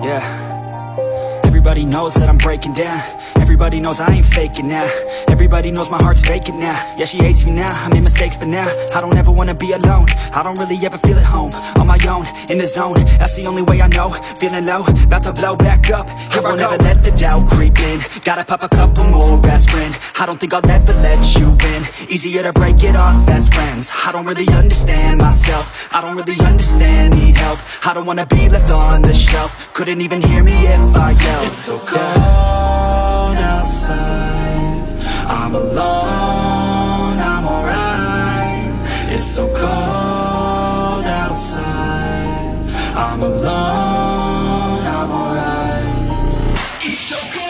Yeah. Everybody knows that I'm breaking down. Everybody knows I ain't faking now. Everybody knows my heart's vacant now. Yeah, she hates me now, I made mistakes but now I don't ever wanna be alone. I don't really ever feel at home. On my own, in the zone, that's the only way I know. Feeling low, about to blow back up. Here I won't ever let the doubt creep in. Gotta pop a couple more aspirin. I don't think I'll ever let you in. Easier to break it off best friends. I don't really understand myself. I don't really understand, need help. I don't wanna be left on the shelf. Couldn't even hear me if I yelled. It's so cold outside, I'm alone, I'm alright. It's so cold outside, I'm alone, I'm alright. It's so cold.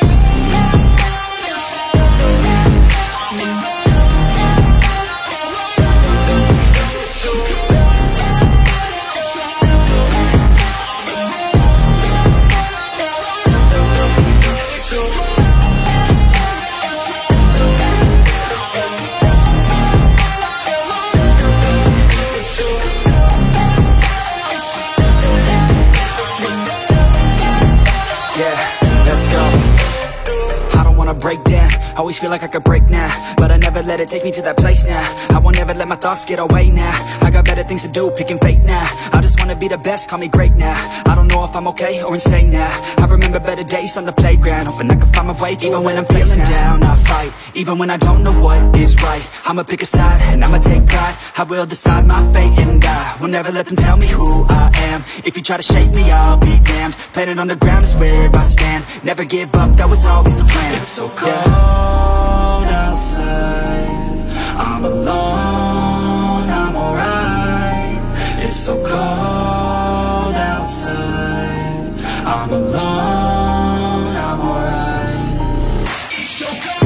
Break down, always feel like I could break now, but I never let it take me to that place now. I won't ever let my thoughts get away now. I got better things to do, picking fate now. I just wanna be the best, call me great now. I don't know if I'm okay or insane now. I remember better days on the playground, hoping I can find my way. Even when I'm feeling down, I fight. Even when I don't know what is right, I'ma pick a side and I'ma take pride. I will decide my fate and I will never let them tell me who I am. If you try to shake me, I'll be damned. Planet on the ground is where I stand. Never give up, that was always the plan. It's so cold outside, I'm alone, I'm alright. It's so cold outside, I'm alone, I'm alright. It's so cold.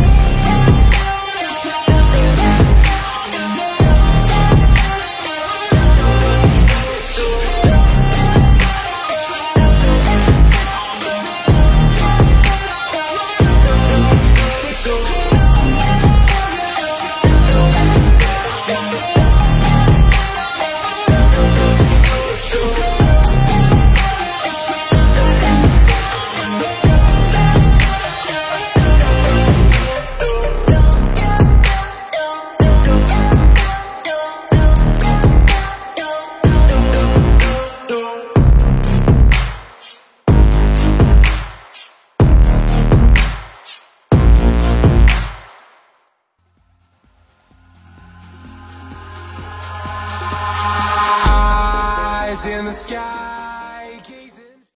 In the sky.